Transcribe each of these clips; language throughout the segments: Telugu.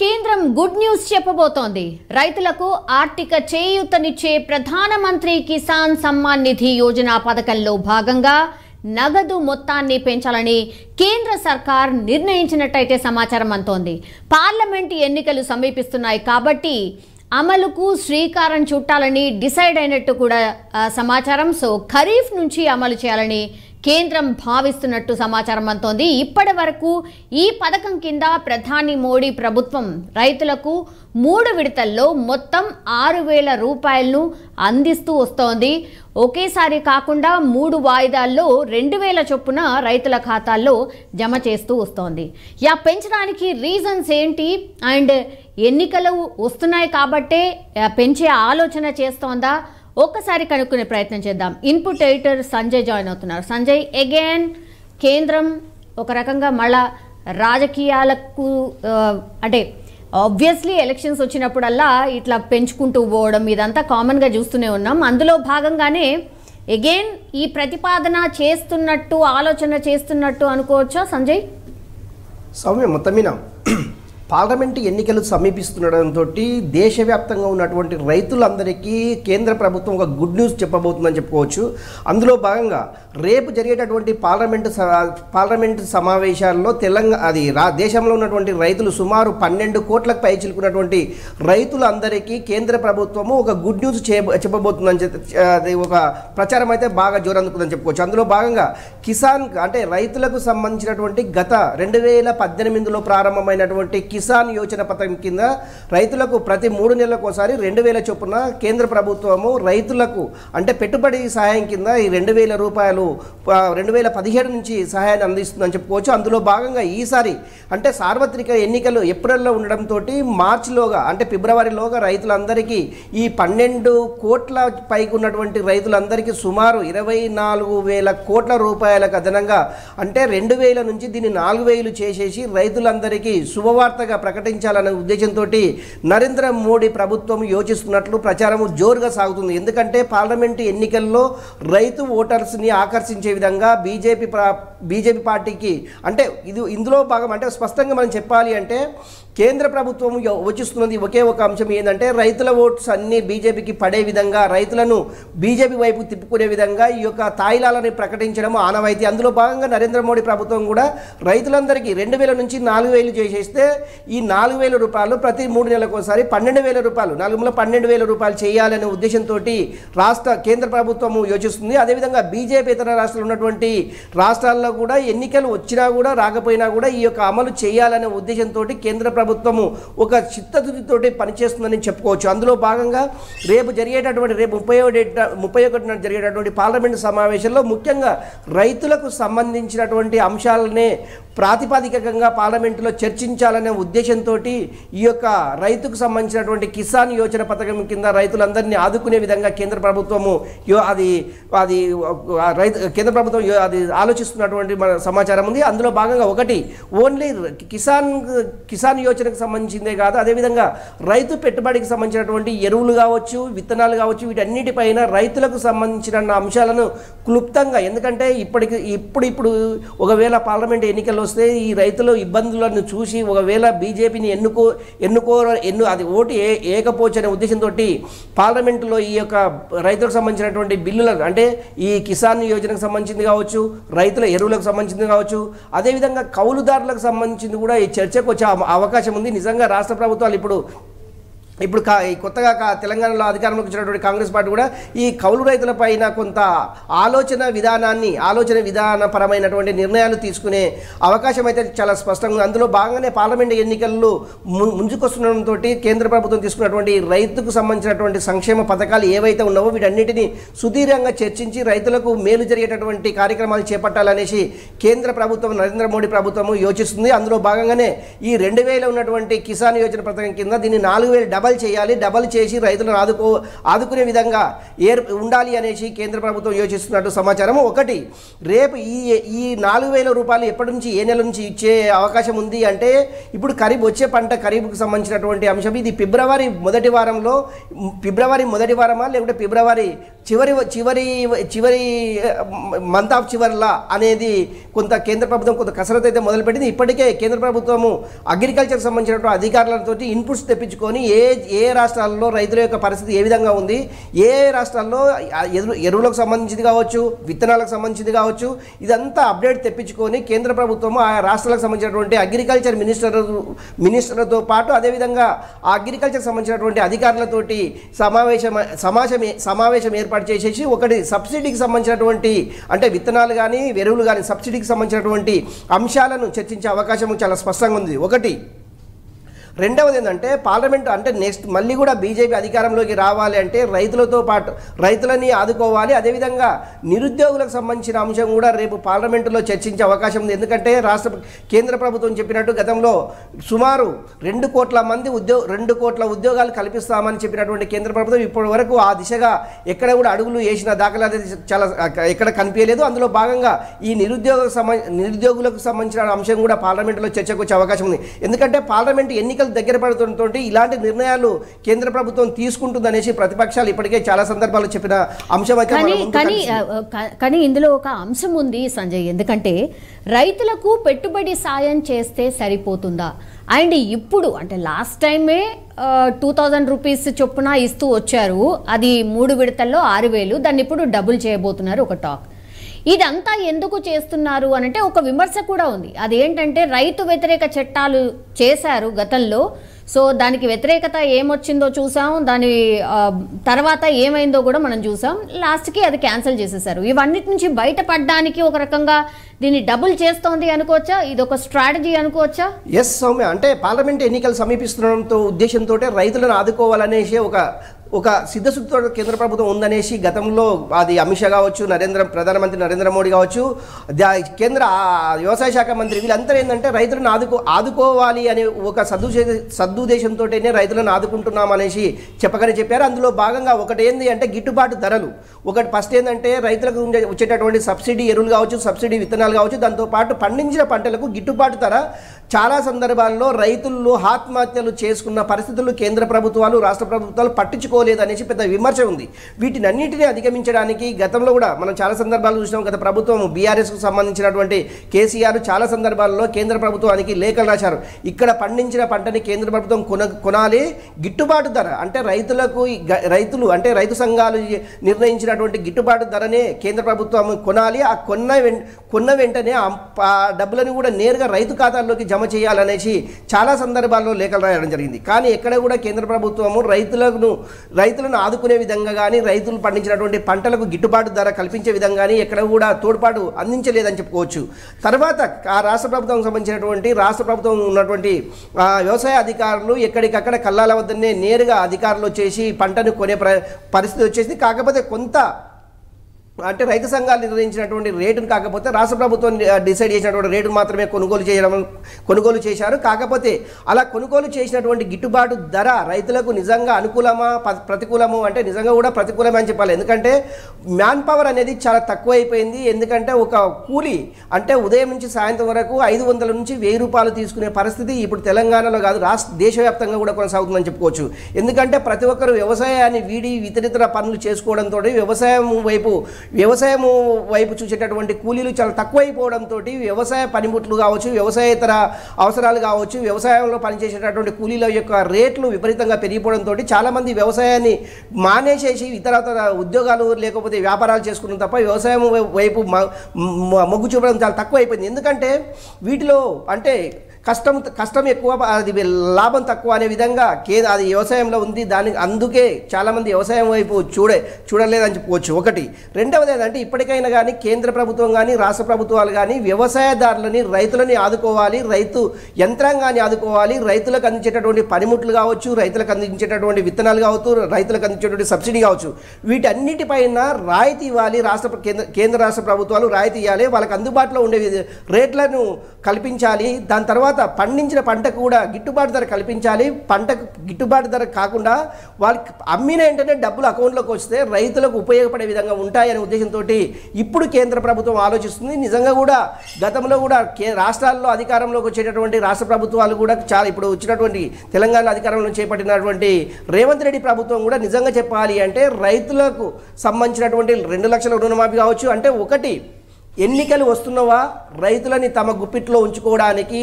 కేంద్రం గుడ్ న్యూస్ చెప్పబోతోంది. రైతులకు ఆర్థిక చేయూతనిచ్చే ప్రధానమంత్రి కిసాన్ సమ్మాన్ నిధి యోజన పథకంలో భాగంగా నగదు మొత్తాన్ని పెంచాలని కేంద్ర సర్కార్ నిర్ణయించినట్టయితే సమాచారం అందుతోంది. పార్లమెంట్ ఎన్నికలు సమీపిస్తున్నాయి కాబట్టి అమలుకు శ్రీకారం చుట్టాలని డిసైడ్ అయినట్టు కూడా సమాచారం. సో ఖరీఫ్ నుంచి అమలు చేయాలని కేంద్రం భావిస్తున్నట్టు సమాచారం అందుతోంది. ఇప్పటి వరకు ఈ పథకం కింద ప్రధాని మోడీ ప్రభుత్వం రైతులకు 3 విడతల్లో మొత్తం 6,000 రూపాయలను అందిస్తూ వస్తోంది. ఒకేసారి కాకుండా 3 వాయిదాల్లో 2,000 చొప్పున రైతుల ఖాతాల్లో జమ చేస్తూ వస్తోంది. పెంచడానికి రీజన్స్ ఏంటి అండ్ ఎన్నికలు వస్తున్నాయి కాబట్టే పెంచే ఆలోచన చేస్తోందా ఒక్కసారి కనుక్కునే ప్రయత్నం చేద్దాం. ఇన్పుట్ ఎడిటర్ సంజయ్ జాయిన్ అవుతున్నారు. సంజయ్, అగైన్ కేంద్రం ఒక రకంగా మళ్ళా రాజకీయాలకు అంటే ఆబ్వియస్లీ ఎలక్షన్స్ వచ్చినప్పుడల్లా ఇట్లా పెంచుకుంటూ పోవడం ఇదంతా కామన్గా చూస్తూనే ఉన్నాం. అందులో భాగంగానే అగైన్ ఈ ప్రతిపాదన చేస్తున్నట్టు ఆలోచన చేస్తున్నట్టు అనుకోవచ్చా సంజయ్? సౌమ్య, మొత్తమీన పార్లమెంటు ఎన్నికలు సమీపిస్తుండటంతో దేశవ్యాప్తంగా ఉన్నటువంటి రైతులందరికీ కేంద్ర ప్రభుత్వం ఒక గుడ్ న్యూస్ చెప్పబోతుందని చెప్పుకోవచ్చు. అందులో భాగంగా రేపు జరిగేటటువంటి పార్లమెంటు సమావేశాల్లో దేశంలో ఉన్నటువంటి రైతులు సుమారు 12 కోట్లకు పై చిలుకున్నటువంటి రైతులందరికీ కేంద్ర ప్రభుత్వము ఒక గుడ్ న్యూస్ చెప్పబోతుందని ఒక ప్రచారం అయితే బాగా జోరందుకుందని చెప్పుకోవచ్చు. అందులో భాగంగా కిసాన్ అంటే రైతులకు సంబంధించినటువంటి గత 2018లో ప్రారంభమైనటువంటి కిసాన్ యోజన పథకం కింద రైతులకు ప్రతి 3 నెలలకు ఒకసారి 2,000 చొప్పున కేంద్ర ప్రభుత్వము రైతులకు అంటే పెట్టుబడి సహాయం కింద ఈ 2,000 రూపాయలు 2017 నుంచి సహాయాన్ని అందిస్తుందని చెప్పుకోవచ్చు. అందులో భాగంగా ఈసారి అంటే సార్వత్రిక ఎన్నికలు ఏప్రిల్లో ఉండడంతో మార్చిలోగా అంటే ఫిబ్రవరిలోగా రైతులందరికీ ఈ 12 కోట్ల పైకి ఉన్నటువంటి రైతులందరికీ సుమారు 24,000 కోట్ల రూపాయలకు అదనంగా అంటే 2,000 నుంచి దీన్ని 4,000 చేసేసి రైతులందరికీ శుభవార్తగా ప్రకటించాలనే ఉద్దేశంతో నరేంద్ర మోడీ ప్రభుత్వం యోచిస్తున్నట్లు ప్రచారం జోరుగా సాగుతుంది. ఎందుకంటే పార్లమెంటు ఎన్నికల్లో రైతు ఓటర్స్ని ఆకర్షించే విధంగా బీజేపీ పార్టీకి అంటే ఇందులో భాగం అంటే స్పష్టంగా మనం చెప్పాలి అంటే కేంద్ర ప్రభుత్వం యోచిస్తున్నది ఒకే ఒక అంశం ఏంటంటే రైతుల ఓట్స్ అన్ని బీజేపీకి పడే విధంగా రైతులను బీజేపీ వైపు తిప్పుకునే విధంగా ఈ యొక్క తాయిలాలని ప్రకటించడం ఆనవాయితీ. అందులో భాగంగా నరేంద్ర మోడీ ప్రభుత్వం కూడా రైతులందరికీ 2,000 నుంచి 4,000 చేసేస్తే ఈ 4,000 రూపాయలు ప్రతి 3 నెలలకు ఒకసారి 12,000 రూపాయలు 12,000 రూపాయలు చేయాలనే ఉద్దేశంతో కేంద్ర ప్రభుత్వం యోచిస్తుంది. అదేవిధంగా బీజేపీ ఇతర రాష్ట్రాలు ఉన్నటువంటి రాష్ట్రాల్లో కూడా ఎన్నికలు వచ్చినా కూడా రాకపోయినా కూడా ఈ యొక్క అమలు చేయాలనే ఉద్దేశంతో కేంద్ర ప్రభుత్వము ఒక చిత్తశుద్ధితోటి పనిచేస్తుందని చెప్పుకోవచ్చు. అందులో భాగంగా రేపు 31 జరిగేటటువంటి పార్లమెంటు సమావేశంలో ముఖ్యంగా రైతులకు సంబంధించినటువంటి అంశాలనే ప్రాతిపదికంగా పార్లమెంటులో చర్చించాలనే ఉద్దేశంతో ఈ యొక్క రైతుకు సంబంధించినటువంటి కిసాన్ యోజన పథకం కింద రైతులందరినీ ఆదుకునే విధంగా కేంద్ర ప్రభుత్వము కేంద్ర ప్రభుత్వం అది ఆలోచిస్తున్నటువంటి సమాచారం ఉంది. అందులో భాగంగా ఒకటి ఓన్లీ కిసాన్ యోజనకు సంబంధించిందే కాదు, అదేవిధంగా రైతు పెట్టుబడికి సంబంధించినటువంటి ఎరువులు కావచ్చు, విత్తనాలు కావచ్చు, వీటన్నిటిపైన రైతులకు సంబంధించిన అంశాలను క్లుప్తంగా ఎందుకంటే ఇప్పుడు ఒకవేళ పార్లమెంట్ ఎన్నికలు వస్తే ఈ రైతుల ఇబ్బందులను చూసి ఒకవేళ బీజేపీని అది ఓటు ఏకపోవచ్చనే ఉద్దేశంతో పార్లమెంటులో ఈ యొక్క రైతులకు సంబంధించినటువంటి బిల్లులకు అంటే ఈ కిసాన్ యోజనకు సంబంధించింది కావచ్చు, రైతుల ఎరువులకు సంబంధించింది కావచ్చు, అదేవిధంగా కౌలుదారులకు సంబంధించింది కూడా ఈ చర్చకు వచ్చే అవకాశం ఉంది. నిజంగా రాష్ట్ర ప్రభుత్వాలు ఇప్పుడు కొత్తగా తెలంగాణలో అధికారంలోకి వచ్చినటువంటి కాంగ్రెస్ పార్టీ కూడా ఈ కౌలు రైతులపైన కొంత ఆలోచన విధానపరమైనటువంటి నిర్ణయాలు తీసుకునే అవకాశం అయితే చాలా స్పష్టంగా ఉంది. అందులో భాగంగానే పార్లమెంటు ఎన్నికల్లో ముందుకొస్తుండటంతో కేంద్ర ప్రభుత్వం తీసుకున్నటువంటి రైతుకు సంబంధించినటువంటి సంక్షేమ పథకాలు ఏవైతే ఉన్నావో వీటన్నిటిని సుదీర్ఘంగా చర్చించి రైతులకు మేలు జరిగేటటువంటి కార్యక్రమాలు చేపట్టాలనేసి కేంద్ర ప్రభుత్వం నరేంద్ర మోడీ ప్రభుత్వం యోచిస్తుంది. అందులో భాగంగానే ఈ 2,000 ఉన్నటువంటి కిసాన్ యోజన పథకం కింద దీన్ని 4,000 డబల్ చేసి రైతులను ఆదుకునే విధంగా ఉండాలి అనేసి కేంద్ర ప్రభుత్వం యోచిస్తున్నట్టు సమాచారం. ఒకటి రేపు ఈ 4,000 రూపాయలు ఎప్పటి నుంచి ఏ నెల నుంచి ఇచ్చే అవకాశం ఉంది అంటే ఇప్పుడు వచ్చే పంట ఖరీఫ్కు సంబంధించినటువంటి అంశం. ఇది ఫిబ్రవరి మొదటి వారమా లేకుంటే ఫిబ్రవరి చివరి చివరి చివరి మంత్ ఆఫ్ చివర్లా అనేది కొంత కేంద్ర ప్రభుత్వం కొంత కసరత్తు అయితే మొదలుపెట్టింది. ఇప్పటికే కేంద్ర ప్రభుత్వము అగ్రికల్చర్కి సంబంధించినటువంటి అధికారులతో ఇన్పుట్స్ తెప్పించుకొని ఏ రాష్ట్రాల్లో రైతుల యొక్క పరిస్థితి ఏ విధంగా ఉంది, ఏ రాష్ట్రాల్లో ఎరువులకు సంబంధించింది కావచ్చు, విత్తనాలకు సంబంధించింది కావచ్చు, ఇదంతా అప్డేట్ తెప్పించుకొని కేంద్ర ప్రభుత్వము ఆ రాష్ట్రాలకు సంబంధించినటువంటి అగ్రికల్చర్ మినిస్టర్లతో పాటు అదేవిధంగా ఆ అగ్రికల్చర్ సంబంధించినటువంటి అధికారులతోటి సమావేశం ఏర్పాటు చేసేసి ఒకటి సబ్సిడీకి సంబంధించినటువంటి అంటే విత్తనాలు కానీ ఎరువులు కానీ సబ్సిడీకి సంబంధించినటువంటి అంశాలను చర్చించే అవకాశం చాలా స్పష్టంగా ఉంది. ఒకటి రెండవది ఏంటంటే పార్లమెంట్ అంటే నెక్స్ట్ మళ్ళీ కూడా బీజేపీ అధికారంలోకి రావాలి అంటే రైతులతో పాటు రైతులని ఆదుకోవాలి, అదేవిధంగా నిరుద్యోగులకు సంబంధించిన అంశం కూడా రేపు పార్లమెంటులో చర్చించే అవకాశం ఉంది. ఎందుకంటే కేంద్ర ప్రభుత్వం చెప్పినట్టు గతంలో సుమారు 2 కోట్ల ఉద్యోగాలు కల్పిస్తామని చెప్పినటువంటి కేంద్ర ప్రభుత్వం ఇప్పటి వరకు ఆ దిశగా ఎక్కడ కూడా అడుగులు వేసిన దాఖలాలు చాలా ఎక్కడ కనిపించలేదు. అందులో భాగంగా ఈ నిరుద్యోగులకు సంబంధించిన అంశం కూడా పార్లమెంటులో చర్చకు వచ్చే అవకాశం ఉంది. ఎందుకంటే పార్లమెంటు ఎన్నికలు దగ్గర పడుతుంటే ఇలాంటి నిర్ణయాలు కేంద్ర ప్రభుత్వం తీసుకుంటుందనేసి ప్రతిపక్షాలు ఇప్పటికే చాలా సందర్భాల్లో చెప్పిన అంశం అయితే కానీ ఇందులో ఒక అంశం ఉంది సంజయ్. ఎందుకంటే రైతులకు పెట్టుబడి సాయం చేస్తే సరిపోతుందా? అండ్ ఇప్పుడు అంటే లాస్ట్ టైమే 2000 రూపీస్ చొప్పున ఇస్తూ వచ్చారు, అది 3 విడతల్లో 6000, దాన్ని ఇప్పుడు డబుల్ చేయబోతున్నారు ఒక టాక్. ఇదంతా ఎందుకు చేస్తున్నారు అనంటే ఒక విమర్శ కూడా ఉంది. అదేంటంటే రైతు వ్యతిరేక చట్టాలు చేశారు గతంలో, సో దానికి వ్యతిరేకత ఏమొచ్చిందో చూసాం, దాని తర్వాత ఏమైందో కూడా మనం చూసాం. లాస్ట్కి అది క్యాన్సిల్ చేసేసారు. ఇవన్నిటి నుంచి బయటపడడానికి ఒక రకంగా దీన్ని డబుల్ చేస్తోంది అనుకోవచ్చా? ఇది ఒక స్ట్రాటజీ అనుకోవచ్చా? ఎస్ సౌమ్య, అంటే పార్లమెంట్ ఎన్నికలు సమీపిస్తుండడంతో ఉద్దేశంతో రైతులను ఆదుకోవాలనేసి ఒక సిద్ధశుద్ధితో కేంద్ర ప్రభుత్వం ఉందనేసి గతంలో అది అమిత్ షా కావచ్చు, ప్రధానమంత్రి నరేంద్ర మోడీ కావచ్చు, కేంద్ర వ్యవసాయ శాఖ మంత్రి వీళ్ళంతా ఏంటంటే రైతులను ఆదుకోవాలి అనే ఒక సదుద్దేశంతోనే రైతులను ఆదుకుంటున్నామనేసి చెప్పారు. అందులో భాగంగా ఒకటి ఏంది అంటే గిట్టుబాటు ధరలు. ఒకటి ఫస్ట్ ఏంటంటే రైతులకు వచ్చేటటువంటి సబ్సిడీ ఎరువులు కావచ్చు, సబ్సిడీ విత్తనాలు కావచ్చు, దాంతోపాటు పండించిన పంటలకు గిట్టుబాటు ధర చాలా సందర్భాల్లో రైతులు ఆత్మహత్యలు చేసుకున్న పరిస్థితులు కేంద్ర ప్రభుత్వాలు రాష్ట్ర ప్రభుత్వాలు పట్టించుకోలేదనేసి పెద్ద విమర్శ ఉంది. వీటినన్నింటినీ అధిగమించడానికి గతంలో కూడా మనం చాలా సందర్భాలు చూసినాం. గత ప్రభుత్వం బీఆర్ఎస్కు సంబంధించినటువంటి కేసీఆర్ చాలా సందర్భాల్లో కేంద్ర ప్రభుత్వానికి లేఖలు రాశారు. ఇక్కడ పండించిన పంటని కేంద్ర ప్రభుత్వం కొనాలి, గిట్టుబాటు ధర అంటే రైతులు అంటే రైతు సంఘాలు నిర్ణయించినటువంటి గిట్టుబాటు ధరనే కేంద్ర ప్రభుత్వం కొనాలి. ఆ కొన్న వెంటనే ఆ డబ్బులను కూడా నేరుగా రైతు ఖాతాల్లోకి జమ చేయాలనేసి చాలా సందర్భాల్లో లేఖలు రాయడం జరిగింది. కానీ ఎక్కడ కూడా కేంద్ర ప్రభుత్వము రైతులను ఆదుకునే విధంగా కానీ రైతులు పండించినటువంటి పంటలకు గిట్టుబాటు ధర కల్పించే విధంగా కానీ ఎక్కడ కూడా తోడ్పాటు అందించలేదని చెప్పుకోవచ్చు. తర్వాత ఆ రాష్ట్ర ప్రభుత్వం సంబంధించినటువంటి రాష్ట్ర ప్రభుత్వం ఉన్నటువంటి వ్యవసాయ అధికారులు ఎక్కడికక్కడ కల్లాల వద్దనే నేరుగా అధికారులు వచ్చేసి పంటను కొనే పరిస్థితి వచ్చేసి, కాకపోతే కొంత అంటే రైతు సంఘాలు నిర్ణయించినటువంటి రేటును కాకపోతే రాష్ట్ర ప్రభుత్వం డిసైడ్ చేసినటువంటి రేటును మాత్రమే కొనుగోలు చేశారు. కాకపోతే అలా కొనుగోలు చేసినటువంటి గిట్టుబాటు ధర రైతులకు నిజంగా అనుకూలమా ప్రతికూలము అంటే నిజంగా కూడా ప్రతికూలమే అని చెప్పాలి. ఎందుకంటే మ్యాన్ పవర్ అనేది చాలా తక్కువైపోయింది. ఎందుకంటే ఒక కూలి అంటే ఉదయం నుంచి సాయంత్రం వరకు 500 నుంచి 1000 రూపాయలు తీసుకునే పరిస్థితి ఇప్పుడు తెలంగాణలో కాదు దేశవ్యాప్తంగా కూడా కొనసాగుతుందని చెప్పుకోవచ్చు. ఎందుకంటే ప్రతి ఒక్కరు వ్యవసాయాన్ని వీడి ఇతరితర పనులు చేసుకోవడంతో వ్యవసాయం వైపు చూసేటటువంటి కూలీలు చాలా తక్కువైపోవడంతో వ్యవసాయ పనిముట్లు కావచ్చు, వ్యవసాయేతర అవసరాలు కావచ్చు, వ్యవసాయంలో పనిచేసేటటువంటి కూలీల యొక్క రేట్లు విపరీతంగా పెరిగిపోవడంతో చాలామంది వ్యవసాయాన్ని మానేసేసి ఇతర ఉద్యోగాలు లేకపోతే వ్యాపారాలు చేసుకున్న తప్ప వ్యవసాయం వైపు మొగ్గు చూపడం చాలా తక్కువైపోయింది. ఎందుకంటే వీటిలో అంటే కష్టం ఎక్కువ, అది లాభం తక్కువ అనే విధంగా అది వ్యవసాయంలో ఉంది. అందుకే చాలామంది వ్యవసాయం వైపు చూడలేదని చెప్పుకోవచ్చు. ఒకటి. రెండవది ఏంటంటే ఇప్పటికైనా కానీ కేంద్ర ప్రభుత్వం కానీ రాష్ట్ర ప్రభుత్వాలు కానీ వ్యవసాయదారులని రైతులని ఆదుకోవాలి, రైతు యంత్రాంగాన్ని ఆదుకోవాలి, రైతులకు అందించేటటువంటి పనిముట్లు కావచ్చు, రైతులకు అందించేటటువంటి విత్తనాలు కావచ్చు, రైతులకు అందించేటువంటి సబ్సిడీ కావచ్చు, వీటన్నిటిపైన రాయితీ ఇవ్వాలి. కేంద్ర రాష్ట్ర ప్రభుత్వాలు రాయితీ ఇవ్వాలి, వాళ్ళకి అందుబాటులో ఉండే రేట్లను కల్పించాలి. దాని తర్వాత తర్వాత పండించిన పంటకు కూడా గిట్టుబాటు ధర కల్పించాలి. పంటకు గిట్టుబాటు ధర కాకుండా వాళ్ళకి అమ్మిన వెంటనే డబ్బులు అకౌంట్లోకి వస్తే రైతులకు ఉపయోగపడే విధంగా ఉంటాయనే ఉద్దేశంతో ఇప్పుడు కేంద్ర ప్రభుత్వం ఆలోచిస్తుంది. నిజంగా కూడా గతంలో కూడా రాష్ట్రాల్లో అధికారంలోకి వచ్చేటటువంటి రాష్ట్ర ప్రభుత్వాలు కూడా చాలా ఇప్పుడు వచ్చినటువంటి తెలంగాణ అధికారంలో చేపట్టినటువంటి రేవంత్ రెడ్డి ప్రభుత్వం కూడా నిజంగా చెప్పాలి అంటే రైతులకు సంబంధించినటువంటి 2 లక్షల రుణమాఫీ కావచ్చు, అంటే ఒకటి ఎన్నికలు వస్తున్నవా రైతులని తమ గుప్పిట్లో ఉంచుకోవడానికి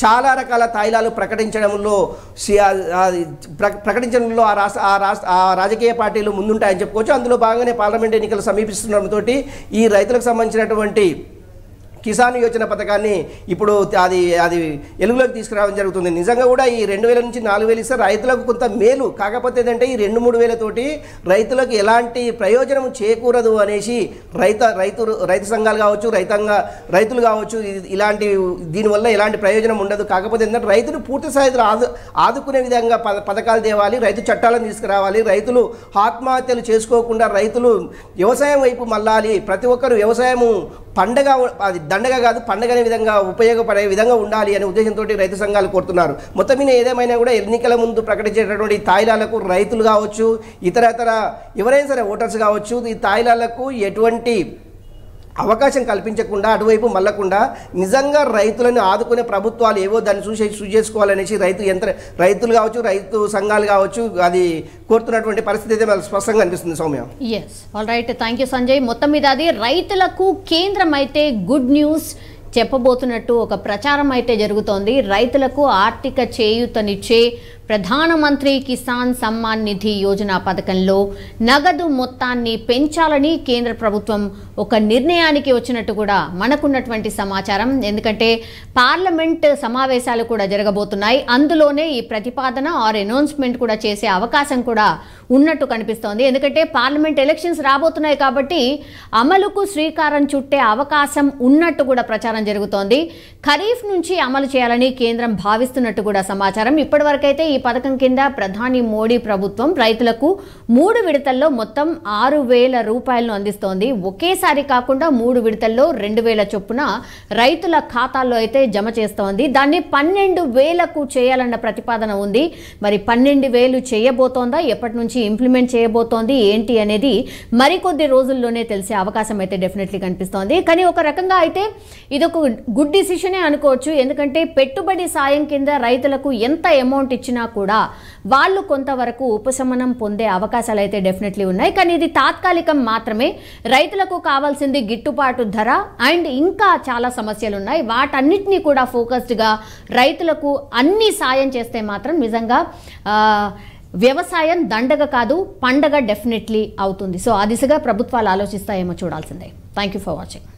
చాలా రకాల తాయిలాలు ప్రకటించడంలో ఆ రాజకీయ పార్టీలు ముందుంటాయని చెప్పుకోవచ్చు. అందులో భాగంగానే పార్లమెంట్ ఎన్నికలు సమీపిస్తుండటంతో ఈ రైతులకు సంబంధించినటువంటి కిసాన్ యోజన పథకాన్ని ఇప్పుడు అది వెలుగులోకి తీసుకురావడం జరుగుతుంది. నిజంగా కూడా ఈ 2000 నుంచి 4000 ఇస్తే రైతులకు కొంత మేలు. కాకపోతే ఏంటంటే ఈ 2-3 వేలతోటి రైతులకు ఎలాంటి ప్రయోజనం చేకూరదు అనేసి రైతు సంఘాలు కావచ్చు, రైతులు కావచ్చు, ఇలాంటి దీనివల్ల ఎలాంటి ప్రయోజనం ఉండదు. కాకపోతే ఏంటంటే రైతులు పూర్తి స్థాయిలో ఆదుకునే విధంగా పథకాలు తేవాలి, రైతు చట్టాలను తీసుకురావాలి, రైతులు ఆత్మహత్యలు చేసుకోకుండా రైతులు వ్యవసాయం వైపు మళ్ళాలి. ప్రతి ఒక్కరు వ్యవసాయము పండగ, అది దండగా కాదు పండగ అనే విధంగా ఉపయోగపడే విధంగా ఉండాలి అనే ఉద్దేశంతో రైతు సంఘాలు కోరుతున్నారు. మొత్తం మీద ఏదేమైనా కూడా ఎన్నికల ముందు ప్రకటించేటటువంటి తాయిలాలకు రైతులు కావచ్చు, ఇతర ఎవరైనా సరే ఓటర్స్ కావచ్చు, ఈ తాయిలాలకు ఎటువంటి అవకాశం కల్పించకుండా అటువైపు మళ్ళకుండా నిజంగా రైతులను ఆదుకునే ప్రభుత్వాలు ఏవో దాన్ని చూసి చేసుకోవాలనేసి రైతులు కావచ్చు, రైతు సంఘాలు కావచ్చు, అది కోరుతున్నటువంటి పరిస్థితి అయితే మనకు స్పష్టంగా అనిపిస్తుంది. Soumya. Yes, all right, thank you Sanjay. మొత్తం మీద అది రైతులకు కేంద్రం అయితే గుడ్ న్యూస్ చెప్పబోతున్నట్టు ఒక ప్రచారం అయితే జరుగుతోంది. రైతులకు ఆర్థిక చేయూతనిచ్చే ప్రధానమంత్రి కిసాన్ సమ్మాన్ నిధి యోజన పథకంలో నగదు మొత్తాన్ని పెంచాలని కేంద్ర ప్రభుత్వం ఒక నిర్ణయానికి వచ్చినట్టు కూడా మనకున్నటువంటి సమాచారం. ఎందుకంటే పార్లమెంట్ సమావేశాలు కూడా జరగబోతున్నాయి, అందులోనే ఈ ప్రతిపాదన ఆర్ అనౌన్స్మెంట్ కూడా చేసే అవకాశం కూడా ఉన్నట్టు కనిపిస్తోంది. ఎందుకంటే పార్లమెంట్ ఎలక్షన్స్ రాబోతున్నాయి కాబట్టి అమలుకు శ్రీకారం చుట్టే అవకాశం ఉన్నట్టు కూడా ప్రచారం జరుగుతోంది. ఖరీఫ్ నుంచి అమలు చేయాలని కేంద్రం భావిస్తున్నట్టు కూడా సమాచారం. ఇప్పటివరకైతే ఈ పథకం కింద ప్రధాని మోడీ ప్రభుత్వం రైతులకు 3 విడతల్లో మొత్తం 6,000 రూపాయలను అందిస్తోంది. ఒకేసారి కాకుండా 3 విడతల్లో 2,000 చొప్పున రైతుల ఖాతాల్లో అయితే జమ చేస్తోంది. దాన్ని 12,000కు చేయాలన్న ప్రతిపాదన ఉంది. మరి 12,000 చేయబోతోందా, ఎప్పటి నుంచి ఇంప్లిమెంట్ చేయబోతోంది ఏంటి అనేది మరికొద్ది రోజుల్లోనే తెలిసే అవకాశం అయితే డెఫినెట్లీ కనిపిస్తోంది. కానీ ఒక రకంగా అయితే ఇదొక గుడ్ డిసిషనే అనుకోవచ్చు. ఎందుకంటే పెట్టుబడి సాయం కింద రైతులకు ఎంత అమౌంట్ ఇచ్చినా కూడా వాళ్ళు కొంతవరకు ఉపశమనం పొందే అవకాశాలు అయితే డెఫినెట్లీ ఉన్నాయి. కానీ ఇది తాత్కాలికం మాత్రమే. రైతులకు కావాల్సింది గిట్టుబాటు ధర అండ్ ఇంకా చాలా సమస్యలు ఉన్నాయి. వాటన్నిటినీ కూడా ఫోకస్డ్గా రైతులకు అన్ని సాయం చేస్తే మాత్రం నిజంగా వ్యవసాయం దండగ కాదు పండగ డెఫినెట్లీ అవుతుంది. సో ఆ దిశగా ప్రభుత్వాలు ఆలోచిస్తాయేమో చూడాల్సిందే. Thank you for watching.